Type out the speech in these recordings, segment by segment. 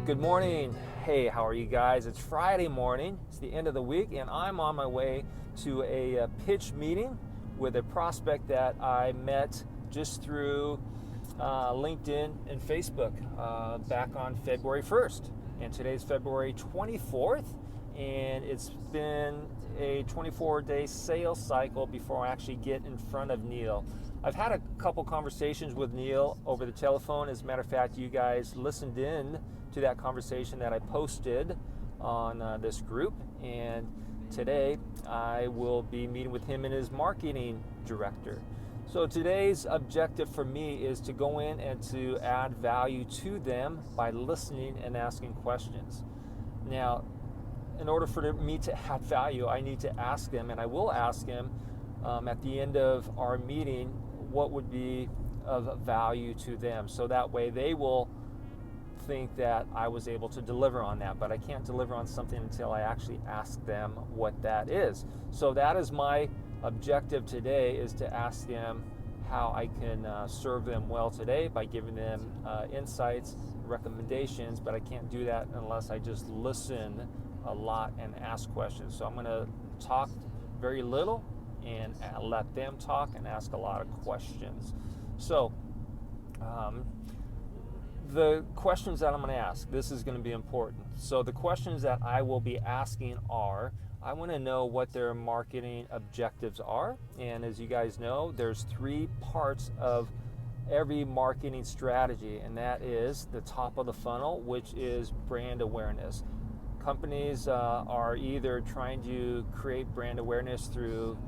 Good morning. Hey, how are you guys? It's Friday morning. It's the end of the week, and I'm on my way to a pitch meeting with a prospect that I met just through LinkedIn and Facebook back on February 1st. And today's February 24th, and it's been a 24-day sales cycle before I actually get in front of Neil. I've had a couple conversations with Neil over the telephone. As a matter of fact, you guys listened in to that conversation that I posted on this group, and today I will be meeting with him and his marketing director. So today's objective for me is to go in and to add value to them by listening and asking questions. Now, in order for me to add value, I need to ask them, and I will ask them at the end of our meeting what would be of value to them, so that way they will think that I was able to deliver on that. But I can't deliver on something until I actually ask them what that is. So that is my objective today, is to ask them how I can serve them well today by giving them insights, recommendations, but I can't do that unless I just listen a lot and ask questions. So I'm going to talk very little and let them talk and ask a lot of questions. So the questions that I'm going to ask, this is going to be important. So the questions that I will be asking are, I want to know what their marketing objectives are. And as you guys know, there's three parts of every marketing strategy, and that is the top of the funnel, which is brand awareness. Companies are either trying to create brand awareness through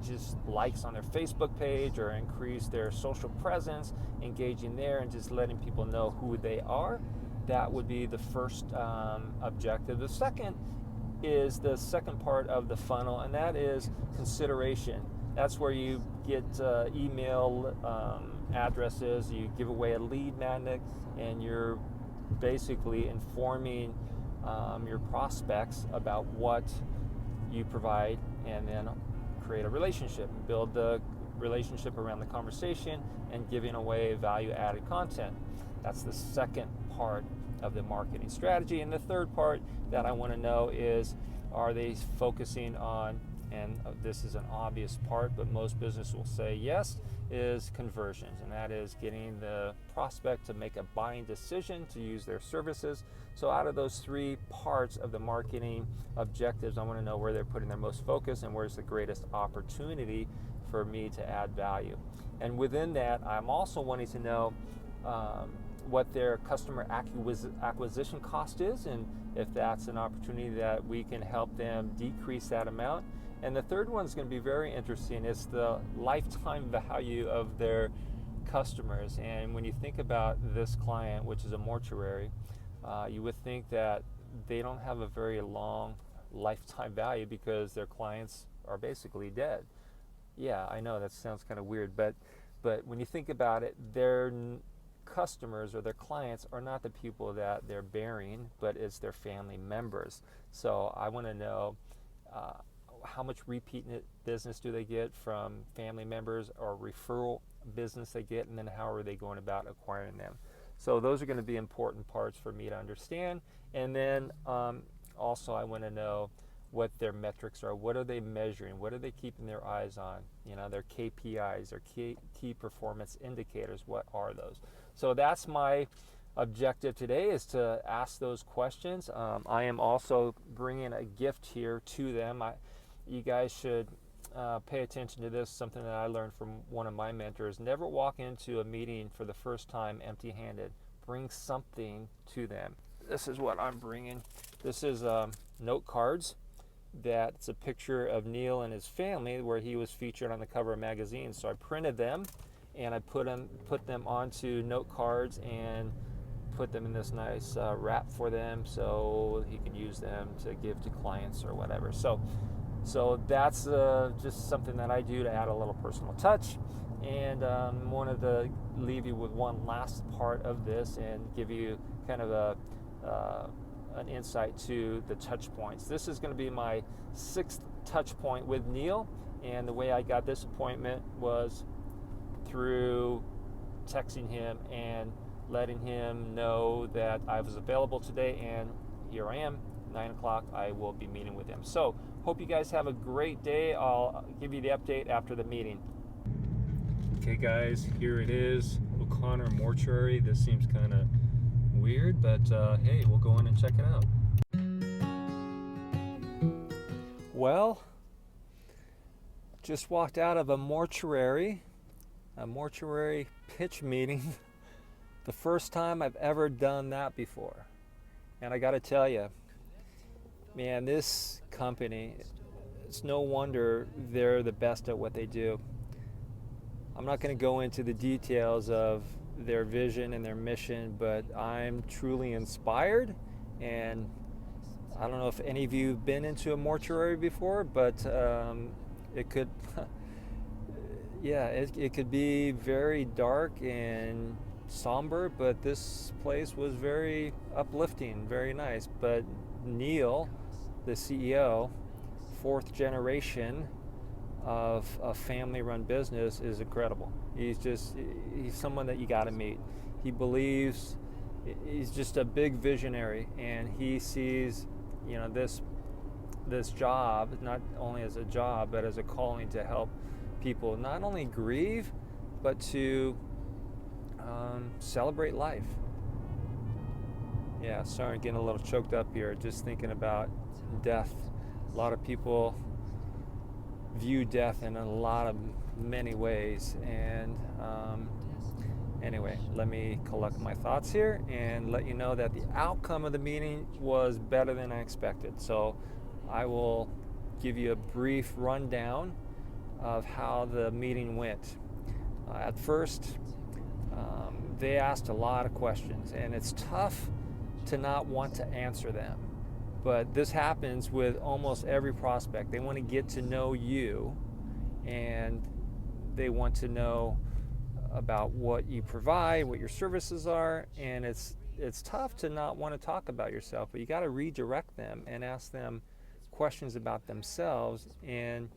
just likes on their Facebook page or increase their social presence, engaging there and just letting people know who they are. That would be the first objective. The second is the second part of the funnel, and that is consideration. That's where you get email addresses, you give away a lead magnet, and you're basically informing your prospects about what you provide, and then create a relationship, build the relationship around the conversation and giving away value-added content. That's the second part of the marketing strategy. And the third part that I want to know is, are they focusing on, and this is an obvious part, but most businesses will say yes, is conversions, and that is getting the prospect to make a buying decision to use their services. So out of those three parts of the marketing objectives, I want to know where they're putting their most focus and where's the greatest opportunity for me to add value. And within that, I'm also wanting to know what their customer acquisition cost is, and if that's an opportunity that we can help them decrease that amount. And the third one is going to be very interesting. It's the lifetime value of their customers. And when you think about this client, which is a mortuary, you would think that they don't have a very long lifetime value because their clients are basically dead. Yeah, I know that sounds kind of weird, but when you think about it, their customers or their clients are not the people that they're burying, but it's their family members. So I want to know how much repeat business do they get from family members, or referral business they get, and then how are they going about acquiring them. So those are going to be important parts for me to understand. And then also I want to know what their metrics are. What are they measuring? What are they keeping their eyes on? You know, their KPIs, their key performance indicators. What are those? So that's my objective today, is to ask those questions. I am also bringing a gift here to them. You guys should pay attention to this, something that I learned from one of my mentors. Never walk into a meeting for the first time empty-handed. Bring something to them. This is what I'm bringing. This is note cards. That's a picture of Neil and his family where he was featured on the cover of magazines. So I printed them and I put them onto note cards and put them in this nice wrap for them so he can use them to give to clients or whatever. So that's just something that I do to add a little personal touch. And wanted to leave you with one last part of this and give you kind of an insight to the touch points. This is going to be my 6th touch point with Neil, and the way I got this appointment was through texting him and letting him know that I was available today, and here I am, 9 o'clock, I will be meeting with him. So, hope you guys have a great day. I'll give you the update after the meeting. Okay guys, here it is, O'Connor Mortuary. This seems kind of weird, but hey, we'll go in and check it out. Well, just walked out of a mortuary pitch meeting. The first time I've ever done that before. And I gotta tell you, man, this company, it's no wonder they're the best at what they do. I'm not going to go into the details of their vision and their mission, but I'm truly inspired. And I don't know if any of you have been into a mortuary before, but it could, yeah, it could be very dark and somber, but this place was very uplifting, very nice. But Neil, the CEO, fourth generation of a family-run business, is incredible. He's someone that you got to meet. He believes, he's just a big visionary, and he sees, this job not only as a job but as a calling to help people not only grieve but to celebrate life. Yeah, sorry, getting a little choked up here just thinking about death. A lot of people view death in many ways, and anyway, let me collect my thoughts here and let you know that the outcome of the meeting was better than I expected. So I will give you a brief rundown of how the meeting went. At first, they asked a lot of questions, and it's tough to not want to answer them. But this happens with almost every prospect. They want to get to know you, and they want to know about what you provide, what your services are, and it's tough to not want to talk about yourself, but you got to redirect them and ask them questions about themselves. And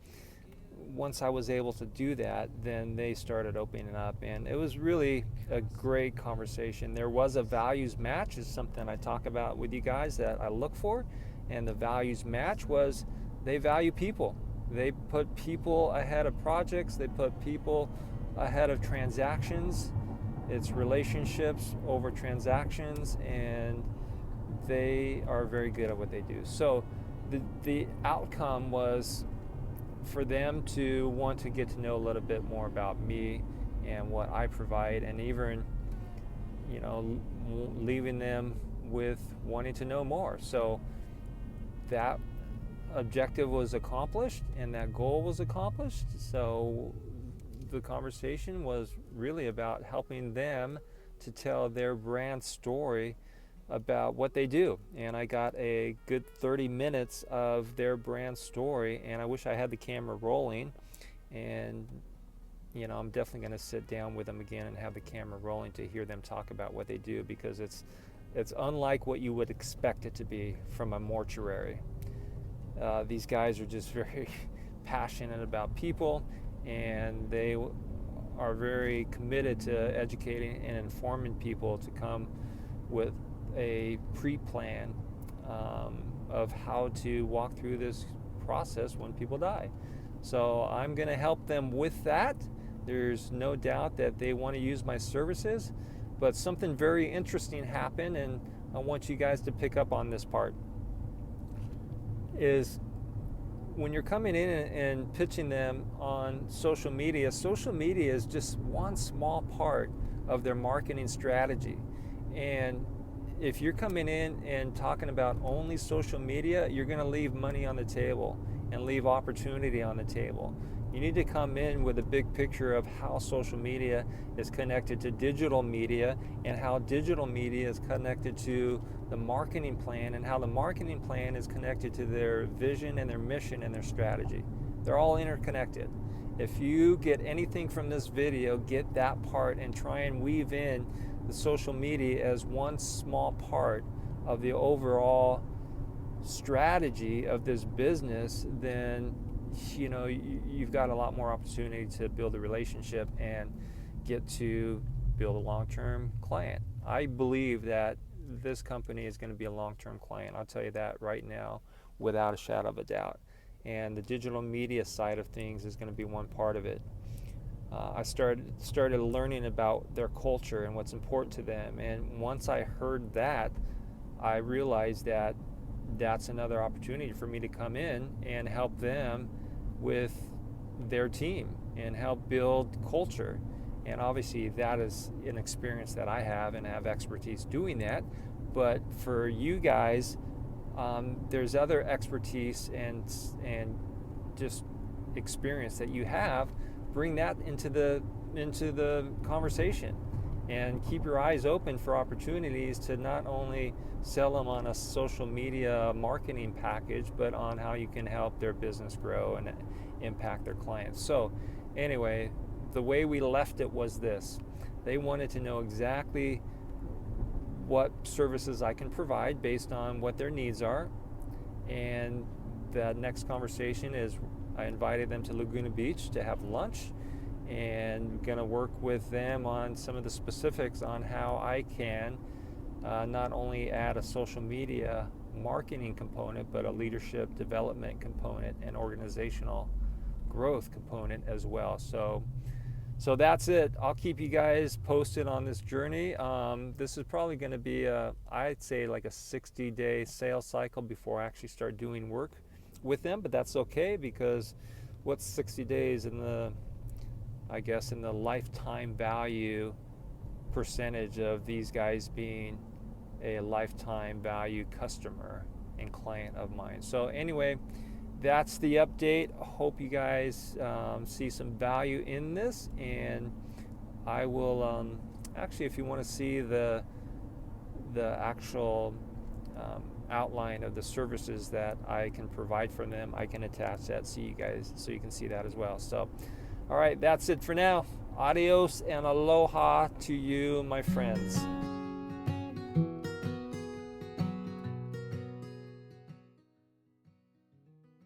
once I was able to do that, then they started opening up, and it was really a great conversation. There was a values match, is something I talk about with you guys that I look for, and the values match was they value people. They put people ahead of projects. They put people ahead of transactions. It's relationships over transactions, and they are very good at what they do. So the outcome was for them to want to get to know a little bit more about me and what I provide, and even leaving them with wanting to know more. So that objective was accomplished, and that goal was accomplished. So the conversation was really about helping them to tell their brand story about what they do, and I got a good 30 minutes of their brand story, and I wish I had the camera rolling. And I'm definitely going to sit down with them again and have the camera rolling to hear them talk about what they do, because it's unlike what you would expect it to be from a mortuary. These guys are just very passionate about people, and they are very committed to educating and informing people to come with a pre-plan of how to walk through this process when people die. So I'm going to help them with that. There's no doubt that they want to use my services, but something very interesting happened, and I want you guys to pick up on this part. Is when you're coming in and pitching them on social media is just one small part of their marketing strategy. And if you're coming in and talking about only social media, you're going to leave money on the table and leave opportunity on the table. You need to come in with a big picture of how social media is connected to digital media, and how digital media is connected to the marketing plan, and how the marketing plan is connected to their vision and their mission and their strategy. They're all interconnected. If you get anything from this video, get that part and try and weave in the social media as one small part of the overall strategy of this business, then you've got a lot more opportunity to build a relationship and get to build a long-term client. I believe that this company is going to be a long-term client. I'll tell you that right now without a shadow of a doubt. And the digital media side of things is going to be one part of it. I started learning about their culture and what's important to them. And once I heard that, I realized that that's another opportunity for me to come in and help them with their team and help build culture. And obviously that is an experience that I have and have expertise doing that. But for you guys, there's other expertise and just experience that you have. Bring that into the conversation, and keep your eyes open for opportunities to not only sell them on a social media marketing package, but on how you can help their business grow and impact their clients. So anyway, the way we left it was this. They wanted to know exactly what services I can provide based on what their needs are. And the next conversation is I invited them to Laguna Beach to have lunch, and going to work with them on some of the specifics on how I can not only add a social media marketing component, but a leadership development component and organizational growth component as well. So that's it. I'll keep you guys posted on this journey. This is probably going to be I'd say like a 60-day sales cycle before I actually start doing work with them, but that's okay, because what's 60 days in the lifetime value percentage of these guys being a lifetime value customer and client of mine. So anyway, that's the update. Hope you guys see some value in this, and I will actually, if you want to see the actual outline of the services that I can provide for them, I can attach that so you can see that as well. So all right, that's it for now. Adios and aloha to you, my friends.